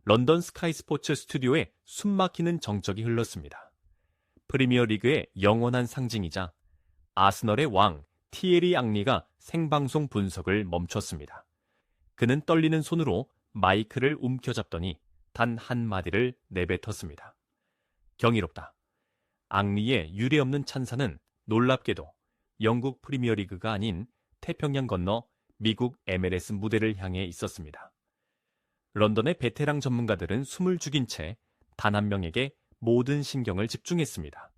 런던 스카이 스포츠 스튜디오에 숨막히는 정적이 흘렀습니다. 프리미어 리그의 영원한 상징이자 아스널의 왕 티에리 앙리가 생방송 분석을 멈췄습니다. 그는 떨리는 손으로 마이크를 움켜잡더니 단 한마디를 내뱉었습니다. 경이롭다. 앙리의 유례없는 찬사는 놀랍게도 영국 프리미어리그가 아닌 태평양 건너 미국 MLS 무대를 향해 있었습니다. 런던의 베테랑 전문가들은 숨을 죽인 채 단 한 명에게 모든 신경을 집중했습니다.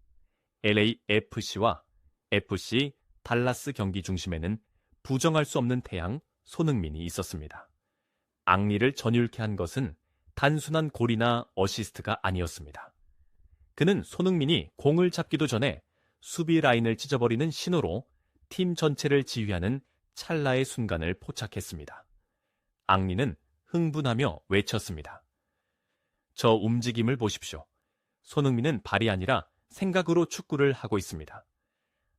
LAFC와 FC 달라스 경기 중심에는 부정할 수 없는 태양 손흥민이 있었습니다. 앙리를 전율케 한 것은 단순한 골이나 어시스트가 아니었습니다. 그는 손흥민이 공을 잡기도 전에 수비 라인을 찢어버리는 신호로 팀 전체를 지휘하는 찰나의 순간을 포착했습니다. 앙리는 흥분하며 외쳤습니다. 저 움직임을 보십시오. 손흥민은 발이 아니라 생각으로 축구를 하고 있습니다.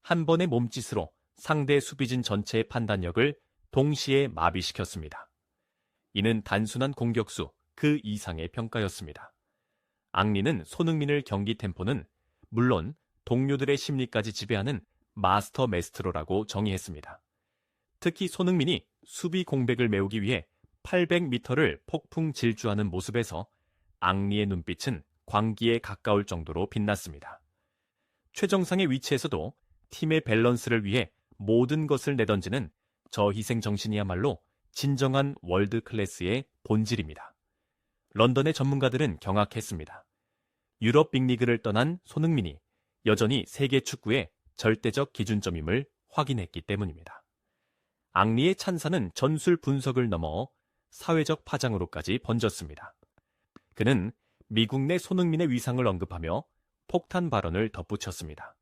한 번의 몸짓으로 상대 수비진 전체의 판단력을 동시에 마비시켰습니다. 이는 단순한 공격수 그 이상의 평가였습니다. 앙리는 손흥민을 경기 템포는 물론 동료들의 심리까지 지배하는 마스터 메스트로라고 정의했습니다. 특히 손흥민이 수비 공백을 메우기 위해 800m를 폭풍 질주하는 모습에서 앙리의 눈빛은 광기에 가까울 정도로 빛났습니다. 최정상의 위치에서도 팀의 밸런스를 위해 모든 것을 내던지는 저 희생 정신이야말로 진정한 월드 클래스의 본질입니다. 런던의 전문가들은 경악했습니다. 유럽 빅리그를 떠난 손흥민이 여전히 세계 축구의 절대적 기준점임을 확인했기 때문입니다. 앙리의 찬사는 전술 분석을 넘어 사회적 파장으로까지 번졌습니다. 그는 미국 내 손흥민의 위상을 언급하며 폭탄 발언을 덧붙였습니다.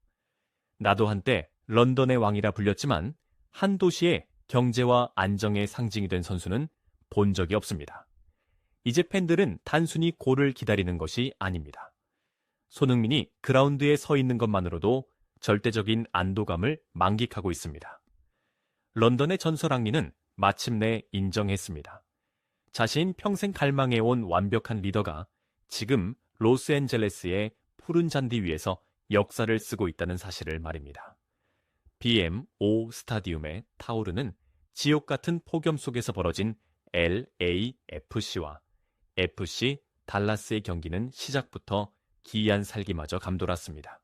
나도 한때 런던의 왕이라 불렸지만 한 도시의 경제와 안정의 상징이 된 선수는 본 적이 없습니다. 이제 팬들은 단순히 골을 기다리는 것이 아닙니다. 손흥민이 그라운드에 서 있는 것만으로도 절대적인 안도감을 만끽하고 있습니다. 런던의 전설 앙리는 마침내 인정했습니다. 자신 평생 갈망해온 완벽한 리더가 지금 로스앤젤레스의 푸른 잔디 위에서 역사를 쓰고 있다는 사실을 말입니다. BMO 스타디움에 타오르는 지옥 같은 폭염 속에서 벌어진 LAFC와 FC 달라스의 경기는 시작부터 기이한 살기마저 감돌았습니다.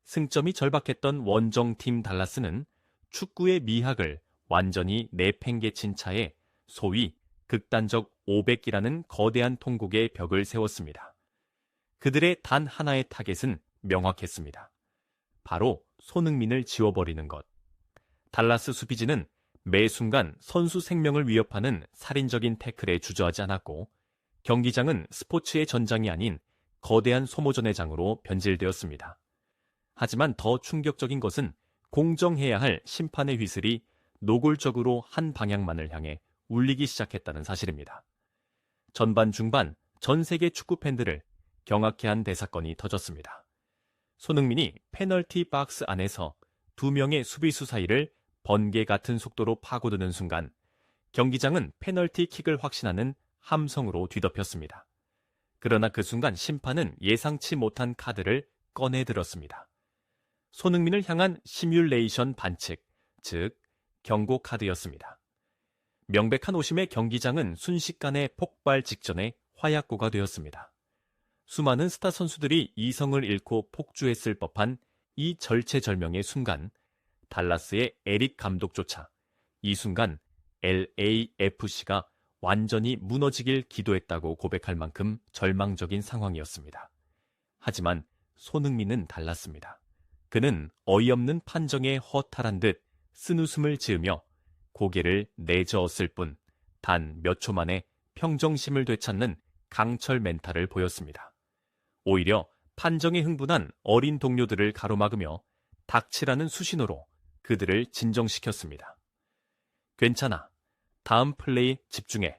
승점이 절박했던 원정팀 달라스는 축구의 미학을 완전히 내팽개친 차에 소위 극단적 500기라는 거대한 통곡의 벽을 세웠습니다. 그들의 단 하나의 타겟은 명확했습니다. 바로 손흥민을 지워버리는 것. 달라스 수비진은 매 순간 선수 생명을 위협하는 살인적인 태클에 주저하지 않았고 경기장은 스포츠의 전장이 아닌 거대한 소모전의 장으로 변질되었습니다. 하지만 더 충격적인 것은 공정해야 할 심판의 휘슬이 노골적으로 한 방향만을 향해 울리기 시작했다는 사실입니다. 전반 중반 전 세계 축구 팬들을 경악해 한 대사건이 터졌습니다. 손흥민이 페널티 박스 안에서 두 명의 수비수 사이를 번개 같은 속도로 파고드는 순간 경기장은 페널티 킥을 확신하는 함성으로 뒤덮였습니다. 그러나 그 순간 심판은 예상치 못한 카드를 꺼내들었습니다. 손흥민을 향한 시뮬레이션 반칙, 즉 경고 카드였습니다. 명백한 오심의 경기장은 순식간에 폭발 직전에 화약고가 되었습니다. 수많은 스타 선수들이 이성을 잃고 폭주했을 법한 이 절체절명의 순간, 달라스의 에릭 감독조차 이 순간 LAFC가 완전히 무너지길 기도했다고 고백할 만큼 절망적인 상황이었습니다. 하지만 손흥민은 달랐습니다. 그는 어이없는 판정에 허탈한 듯 쓴웃음을 지으며 고개를 내저었을 뿐 단 몇 초 만에 평정심을 되찾는 강철 멘탈을 보였습니다. 오히려 판정에 흥분한 어린 동료들을 가로막으며 닥치라는 수신호로 그들을 진정시켰습니다. 괜찮아. 다음 플레이 집중해.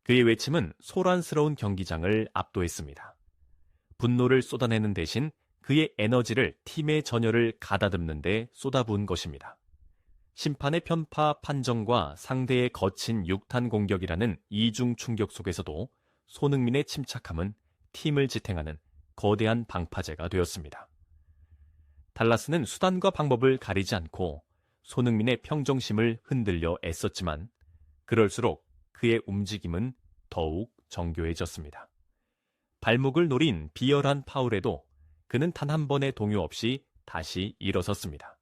그의 외침은 소란스러운 경기장을 압도했습니다. 분노를 쏟아내는 대신 그의 에너지를 팀의 전열을 가다듬는 데 쏟아부은 것입니다. 심판의 편파 판정과 상대의 거친 육탄 공격이라는 이중 충격 속에서도 손흥민의 침착함은 팀을 지탱하는 거대한 방파제가 되었습니다. 달라스는 수단과 방법을 가리지 않고 손흥민의 평정심을 흔들려 애썼지만 그럴수록 그의 움직임은 더욱 정교해졌습니다. 발목을 노린 비열한 파울에도 그는 단 한 번의 동요 없이 다시 일어섰습니다.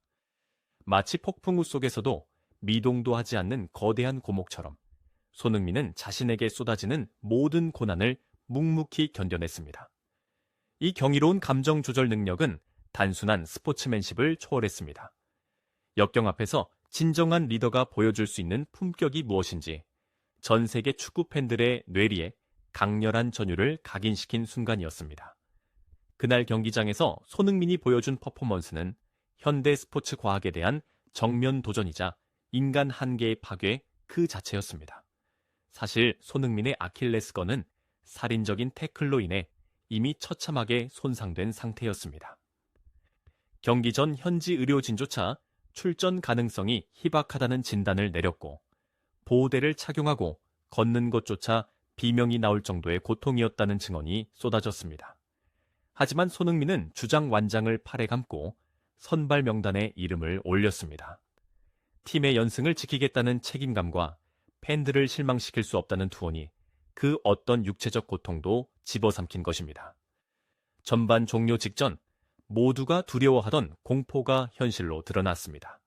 마치 폭풍우 속에서도 미동도 하지 않는 거대한 고목처럼 손흥민은 자신에게 쏟아지는 모든 고난을 묵묵히 견뎌냈습니다. 이 경이로운 감정 조절 능력은 단순한 스포츠맨십을 초월했습니다. 역경 앞에서 진정한 리더가 보여줄 수 있는 품격이 무엇인지 전 세계 축구 팬들의 뇌리에 강렬한 전율을 각인시킨 순간이었습니다. 그날 경기장에서 손흥민이 보여준 퍼포먼스는 현대 스포츠 과학에 대한 정면 도전이자 인간 한계의 파괴 그 자체였습니다. 사실 손흥민의 아킬레스건은 살인적인 태클로 인해 이미 처참하게 손상된 상태였습니다. 경기 전 현지 의료진조차 출전 가능성이 희박하다는 진단을 내렸고 보호대를 착용하고 걷는 것조차 비명이 나올 정도의 고통이었다는 증언이 쏟아졌습니다. 하지만 손흥민은 주장 완장을 팔에 감고 선발 명단에 이름을 올렸습니다. 팀의 연승을 지키겠다는 책임감과 팬들을 실망시킬 수 없다는 투혼이 그 어떤 육체적 고통도 집어삼킨 것입니다. 전반 종료 직전 모두가 두려워하던 공포가 현실로 드러났습니다.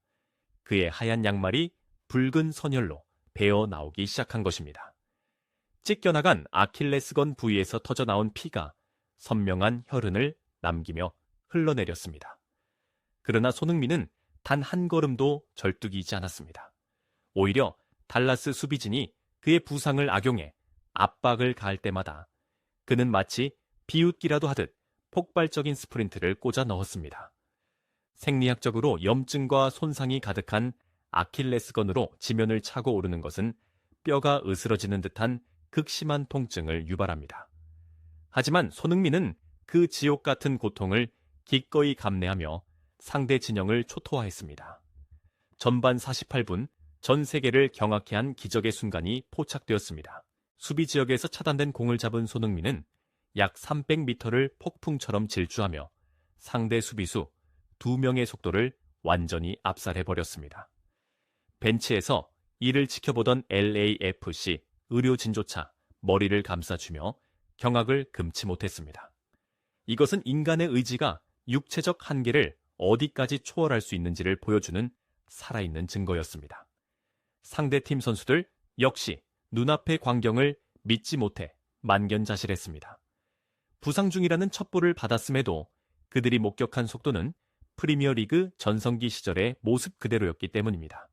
그의 하얀 양말이 붉은 선혈로 배어 나오기 시작한 것입니다. 찢겨나간 아킬레스건 부위에서 터져나온 피가 선명한 혈흔을 남기며 흘러내렸습니다. 그러나 손흥민은 단 한 걸음도 절뚝이지 않았습니다. 오히려 달라스 수비진이 그의 부상을 악용해 압박을 가할 때마다 그는 마치 비웃기라도 하듯 폭발적인 스프린트를 꽂아 넣었습니다. 생리학적으로 염증과 손상이 가득한 아킬레스건으로 지면을 차고 오르는 것은 뼈가 으스러지는 듯한 극심한 통증을 유발합니다. 하지만 손흥민은 그 지옥 같은 고통을 기꺼이 감내하며 상대 진영을 초토화했습니다. 전반 48분 전 세계를 경악케 한 기적의 순간이 포착되었습니다. 수비 지역에서 차단된 공을 잡은 손흥민은 약 300m를 폭풍처럼 질주하며 상대 수비수 2명의 속도를 완전히 압살해버렸습니다. 벤치에서 이를 지켜보던 LAFC 의료진조차 머리를 감싸주며 경악을 금치 못했습니다. 이것은 인간의 의지가 육체적 한계를 어디까지 초월할 수 있는지를 보여주는 살아있는 증거였습니다. 상대팀 선수들 역시 눈앞의 광경을 믿지 못해 만견자실했습니다. 부상 중이라는 첩보를 받았음에도 그들이 목격한 속도는 프리미어리그 전성기 시절의 모습 그대로였기 때문입니다.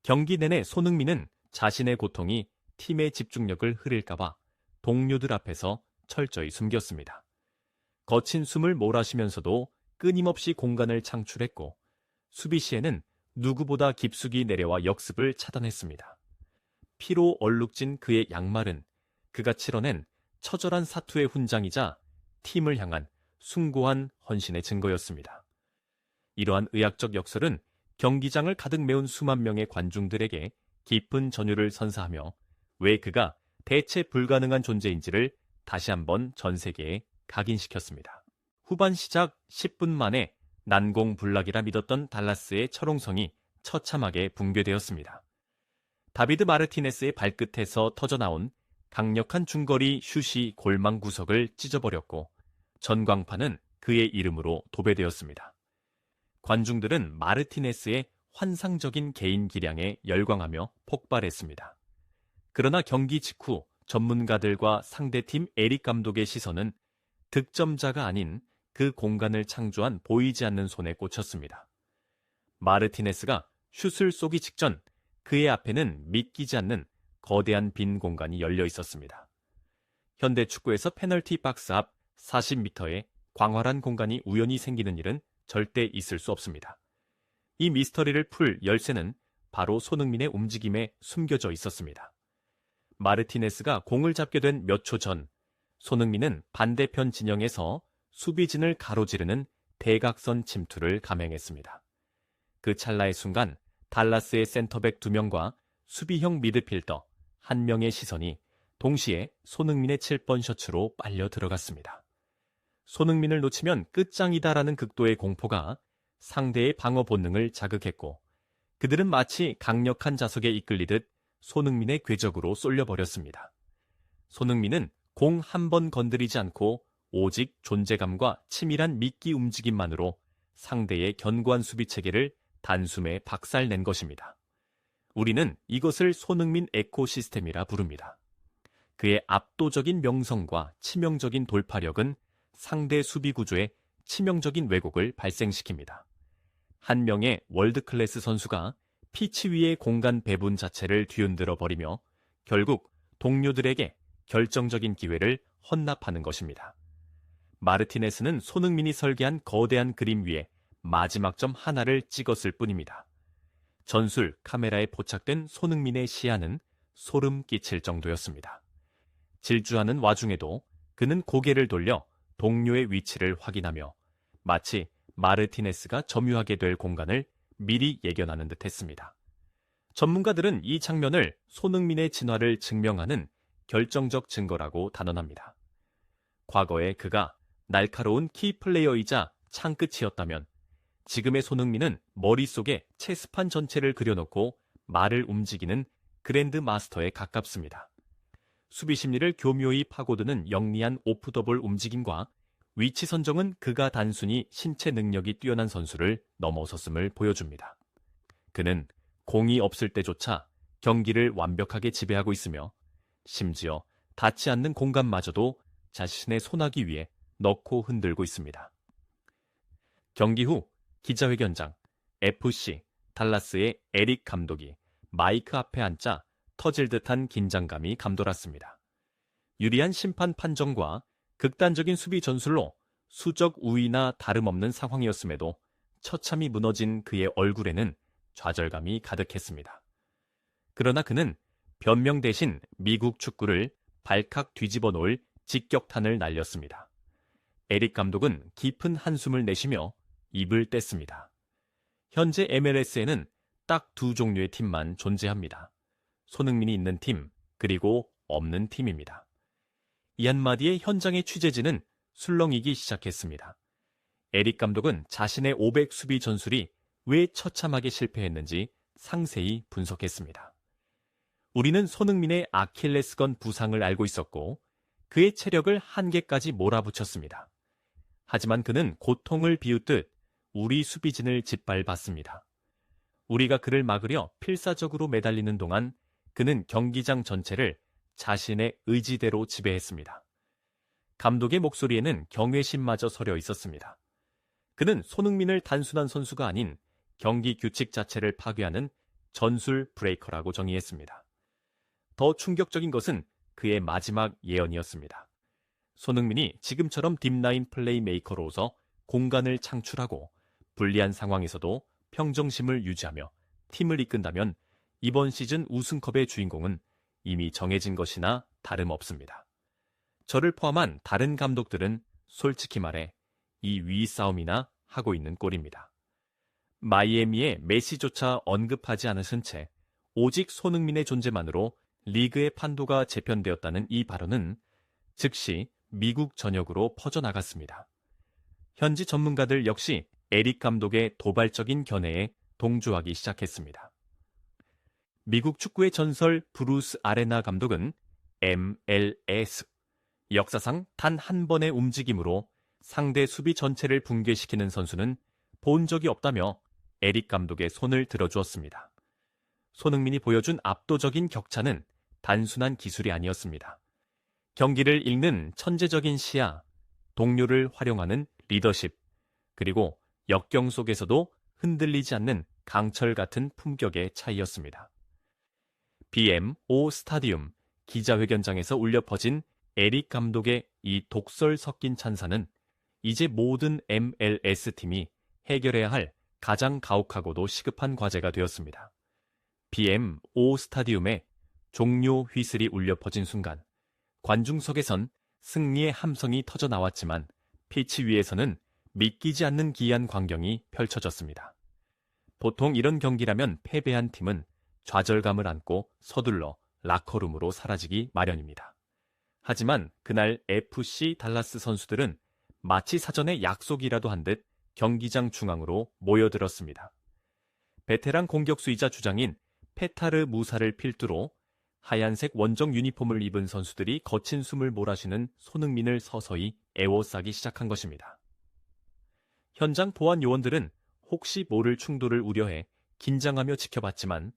경기 내내 손흥민은 자신의 고통이 팀의 집중력을 흐릴까봐 동료들 앞에서 철저히 숨겼습니다. 거친 숨을 몰아쉬면서도 끊임없이 공간을 창출했고 수비 시에는 누구보다 깊숙이 내려와 역습을 차단했습니다. 피로 얼룩진 그의 양말은 그가 치러낸 처절한 사투의 훈장이자 팀을 향한 숭고한 헌신의 증거였습니다. 이러한 의학적 역설은 경기장을 가득 메운 수만 명의 관중들에게 깊은 전율을 선사하며 왜 그가 대체 불가능한 존재인지를 다시 한번 전 세계에 각인시켰습니다. 후반 시작 10분 만에 난공불락이라 믿었던 달라스의 철옹성이 처참하게 붕괴되었습니다. 다비드 마르티네스의 발끝에서 터져나온 강력한 중거리 슛이 골망 구석을 찢어버렸고 전광판은 그의 이름으로 도배되었습니다. 관중들은 마르티네스의 환상적인 개인 기량에 열광하며 폭발했습니다. 그러나 경기 직후 전문가들과 상대팀 에릭 감독의 시선은 득점자가 아닌 그 공간을 창조한 보이지 않는 손에 꽂혔습니다. 마르티네스가 슛을 쏘기 직전 그의 앞에는 믿기지 않는 거대한 빈 공간이 열려 있었습니다. 현대 축구에서 페널티 박스 앞 40m의 광활한 공간이 우연히 생기는 일은 절대 있을 수 없습니다. 이 미스터리를 풀 열쇠는 바로 손흥민의 움직임에 숨겨져 있었습니다. 마르티네스가 공을 잡게 된 몇 초 전, 손흥민은 반대편 진영에서 수비진을 가로지르는 대각선 침투를 감행했습니다. 그 찰나의 순간 달라스의 센터백 2명과 수비형 미드필더 1명의 시선이 동시에 손흥민의 7번 셔츠로 빨려 들어갔습니다. 손흥민을 놓치면 끝장이다라는 극도의 공포가 상대의 방어 본능을 자극했고 그들은 마치 강력한 자석에 이끌리듯 손흥민의 궤적으로 쏠려버렸습니다. 손흥민은 공 한 번 건드리지 않고 오직 존재감과 치밀한 미끼 움직임만으로 상대의 견고한 수비 체계를 단숨에 박살낸 것입니다. 우리는 이것을 손흥민 에코시스템이라 부릅니다. 그의 압도적인 명성과 치명적인 돌파력은 상대 수비 구조에 치명적인 왜곡을 발생시킵니다. 한 명의 월드클래스 선수가 피치 위의 공간 배분 자체를 뒤흔들어 버리며 결국 동료들에게 결정적인 기회를 헌납하는 것입니다. 마르티네스는 손흥민이 설계한 거대한 그림 위에 마지막 점 하나를 찍었을 뿐입니다. 전술 카메라에 포착된 손흥민의 시야는 소름 끼칠 정도였습니다. 질주하는 와중에도 그는 고개를 돌려 동료의 위치를 확인하며 마치 마르티네스가 점유하게 될 공간을 미리 예견하는 듯 했습니다. 전문가들은 이 장면을 손흥민의 진화를 증명하는 결정적 증거라고 단언합니다. 과거에 그가 날카로운 키플레이어이자 창끝이었다면 지금의 손흥민은 머릿속에 체스판 전체를 그려놓고 말을 움직이는 그랜드 마스터에 가깝습니다. 수비 심리를 교묘히 파고드는 영리한 오프더볼 움직임과 위치 선정은 그가 단순히 신체 능력이 뛰어난 선수를 넘어섰음을 보여줍니다. 그는 공이 없을 때조차 경기를 완벽하게 지배하고 있으며 심지어 닿지 않는 공간마저도 자신의 손아귀 위에 넣고 흔들고 있습니다. 경기 후 기자회견장, FC 달라스의 에릭 감독이 마이크 앞에 앉자 터질 듯한 긴장감이 감돌았습니다. 유리한 심판 판정과 극단적인 수비 전술로 수적 우위나 다름없는 상황이었음에도 처참히 무너진 그의 얼굴에는 좌절감이 가득했습니다. 그러나 그는 변명 대신 미국 축구를 발칵 뒤집어 놓을 직격탄을 날렸습니다. 에릭 감독은 깊은 한숨을 내쉬며 입을 뗐습니다. 현재 MLS에는 딱 두 종류의 팀만 존재합니다. 손흥민이 있는 팀, 그리고 없는 팀입니다. 이 한마디에 현장의 취재진은 술렁이기 시작했습니다. 에릭 감독은 자신의 500 수비 전술이 왜 처참하게 실패했는지 상세히 분석했습니다. 우리는 손흥민의 아킬레스건 부상을 알고 있었고 그의 체력을 한계까지 몰아붙였습니다. 하지만 그는 고통을 비웃듯 우리 수비진을 짓밟았습니다. 우리가 그를 막으려 필사적으로 매달리는 동안 그는 경기장 전체를 자신의 의지대로 지배했습니다. 감독의 목소리에는 경외심마저 서려 있었습니다. 그는 손흥민을 단순한 선수가 아닌 경기 규칙 자체를 파괴하는 전술 브레이커라고 정의했습니다. 더 충격적인 것은 그의 마지막 예언이었습니다. 손흥민이 지금처럼 딥라인 플레이메이커로서 공간을 창출하고 불리한 상황에서도 평정심을 유지하며 팀을 이끈다면 이번 시즌 우승컵의 주인공은 이미 정해진 것이나 다름없습니다. 저를 포함한 다른 감독들은 솔직히 말해 이 위 싸움이나 하고 있는 꼴입니다. 마이애미의 메시조차 언급하지 않으신 채 오직 손흥민의 존재만으로 리그의 판도가 재편되었다는 이 발언은 즉시 미국 전역으로 퍼져나갔습니다. 현지 전문가들 역시 에릭 감독의 도발적인 견해에 동조하기 시작했습니다. 미국 축구의 전설 브루스 아레나 감독은 MLS, 역사상 단 한 번의 움직임으로 상대 수비 전체를 붕괴시키는 선수는 본 적이 없다며 에릭 감독의 손을 들어주었습니다. 손흥민이 보여준 압도적인 격차는 단순한 기술이 아니었습니다. 경기를 읽는 천재적인 시야, 동료를 활용하는 리더십, 그리고 역경 속에서도 흔들리지 않는 강철 같은 품격의 차이였습니다. BMO 스타디움 기자회견장에서 울려 퍼진 에릭 감독의 이 독설 섞인 찬사는 이제 모든 MLS 팀이 해결해야 할 가장 가혹하고도 시급한 과제가 되었습니다. BMO 스타디움에 종료 휘슬이 울려 퍼진 순간 관중석에선 승리의 함성이 터져 나왔지만 피치 위에서는 믿기지 않는 기이한 광경이 펼쳐졌습니다. 보통 이런 경기라면 패배한 팀은 좌절감을 안고 서둘러 라커룸으로 사라지기 마련입니다. 하지만 그날 FC 달라스 선수들은 마치 사전에 약속이라도 한 듯 경기장 중앙으로 모여들었습니다. 베테랑 공격수이자 주장인 페타르 무사를 필두로 하얀색 원정 유니폼을 입은 선수들이 거친 숨을 몰아쉬는 손흥민을 서서히 에워싸기 시작한 것입니다. 현장 보안 요원들은 혹시 모를 충돌을 우려해 긴장하며 지켜봤지만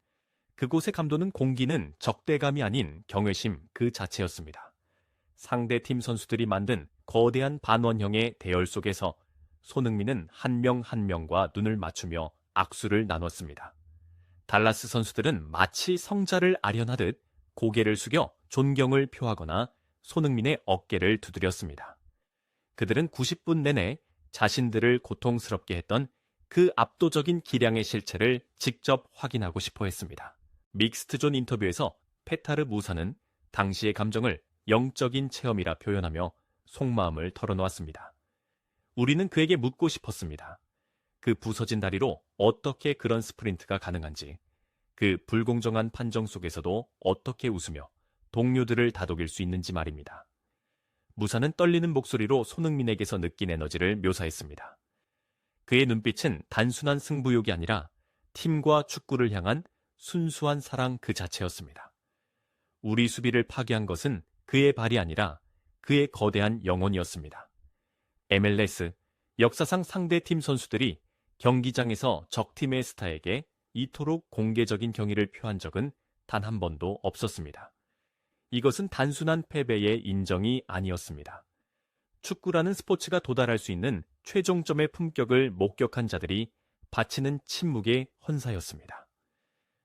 그곳의 감도는 공기는 적대감이 아닌 경외심 그 자체였습니다. 상대팀 선수들이 만든 거대한 반원형의 대열 속에서 손흥민은 한 명 한 명과 눈을 맞추며 악수를 나눴습니다. 달라스 선수들은 마치 성자를 아련하듯 고개를 숙여 존경을 표하거나 손흥민의 어깨를 두드렸습니다. 그들은 90분 내내 자신들을 고통스럽게 했던 그 압도적인 기량의 실체를 직접 확인하고 싶어 했습니다. 믹스트존 인터뷰에서 페타르 무사는 당시의 감정을 영적인 체험이라 표현하며 속마음을 털어놓았습니다. 우리는 그에게 묻고 싶었습니다. 그 부서진 다리로 어떻게 그런 스프린트가 가능한지, 그 불공정한 판정 속에서도 어떻게 웃으며 동료들을 다독일 수 있는지 말입니다. 무사는 떨리는 목소리로 손흥민에게서 느낀 에너지를 묘사했습니다. 그의 눈빛은 단순한 승부욕이 아니라 팀과 축구를 향한 순수한 사랑 그 자체였습니다. 우리 수비를 파괴한 것은 그의 발이 아니라 그의 거대한 영혼이었습니다. MLS, 역사상 상대팀 선수들이 경기장에서 적팀의 스타에게 이토록 공개적인 경의를 표한 적은 단 한 번도 없었습니다. 이것은 단순한 패배의 인정이 아니었습니다. 축구라는 스포츠가 도달할 수 있는 최종점의 품격을 목격한 자들이 바치는 침묵의 헌사였습니다.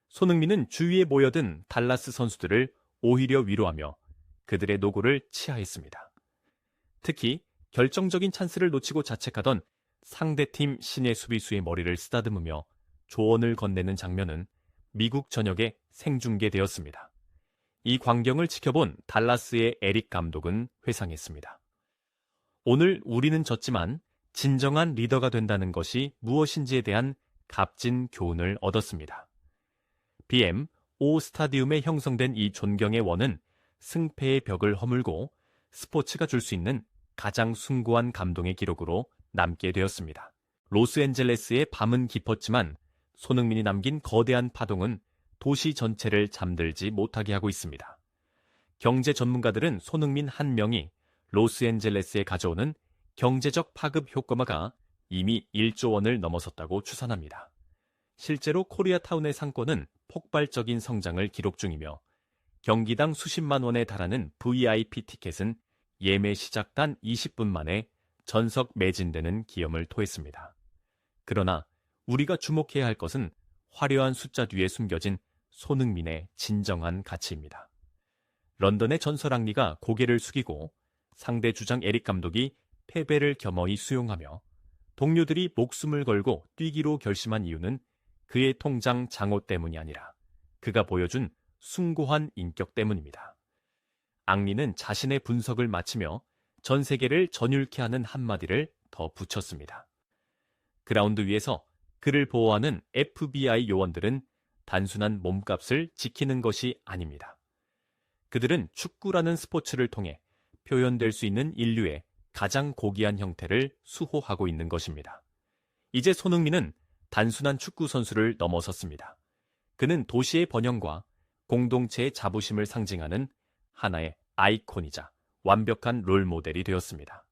손흥민은 주위에 모여든 달라스 선수들을 오히려 위로하며 그들의 노고를 치하했습니다. 특히 결정적인 찬스를 놓치고 자책하던 상대팀 신예 수비수의 머리를 쓰다듬으며 조언을 건네는 장면은 미국 전역에 생중계되었습니다. 이 광경을 지켜본 달라스의 에릭 감독은 회상했습니다. 오늘 우리는 졌지만 진정한 리더가 된다는 것이 무엇인지에 대한 값진 교훈을 얻었습니다. BM5 스타디움에 형성된 이 존경의 원은 승패의 벽을 허물고 스포츠가 줄 수 있는 가장 숭고한 감동의 기록으로 남게 되었습니다. 로스앤젤레스의 밤은 깊었지만 손흥민이 남긴 거대한 파동은 도시 전체를 잠들지 못하게 하고 있습니다. 경제 전문가들은 손흥민 한 명이 로스앤젤레스에 가져오는 경제적 파급 효과가 이미 1조 원을 넘어섰다고 추산합니다. 실제로 코리아타운의 상권은 폭발적인 성장을 기록 중이며 경기당 수십만 원에 달하는 VIP 티켓은 예매 시작 단 20분 만에 전석 매진되는 기염을 토했습니다. 그러나 우리가 주목해야 할 것은 화려한 숫자 뒤에 숨겨진 손흥민의 진정한 가치입니다. 런던의 전설 앙리가 고개를 숙이고 상대 주장 에릭 감독이 패배를 겸허히 수용하며 동료들이 목숨을 걸고 뛰기로 결심한 이유는 그의 통장 장호 때문이 아니라 그가 보여준 숭고한 인격 때문입니다. 앙리는 자신의 분석을 마치며 전 세계를 전율케 하는 한마디를 더 붙였습니다. 그라운드 위에서 그를 보호하는 FBI 요원들은 단순한 몸값을 지키는 것이 아닙니다. 그들은 축구라는 스포츠를 통해 표현될 수 있는 인류의 가장 고귀한 형태를 수호하고 있는 것입니다. 이제 손흥민은 단순한 축구 선수를 넘어섰습니다. 그는 도시의 번영과 공동체의 자부심을 상징하는 하나의 아이콘이자 완벽한 롤모델이 되었습니다.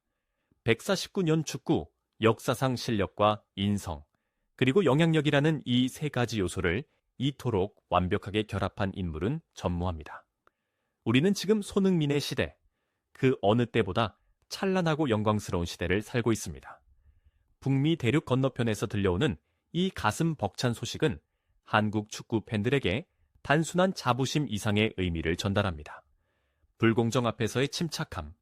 149년 축구, 역사상 실력과 인성, 그리고 영향력이라는 이 세 가지 요소를 이토록 완벽하게 결합한 인물은 전무합니다. 우리는 지금 손흥민의 시대, 그 어느 때보다 찬란하고 영광스러운 시대를 살고 있습니다. 북미 대륙 건너편에서 들려오는 이 가슴 벅찬 소식은 한국 축구 팬들에게 단순한 자부심 이상의 의미를 전달합니다. 불공정 앞에서의 침착함,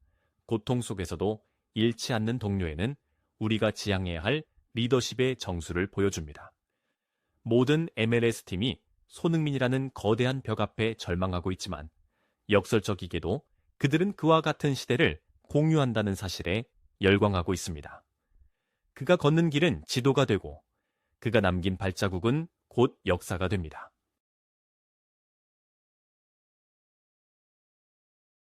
고통 속에서도 잃지 않는 동료에는 우리가 지향해야 할 리더십의 정수를 보여줍니다. 모든 MLS 팀이 손흥민이라는 거대한 벽 앞에 절망하고 있지만 역설적이게도 그들은 그와 같은 시대를 공유한다는 사실에 열광하고 있습니다. 그가 걷는 길은 지도가 되고 그가 남긴 발자국은 곧 역사가 됩니다.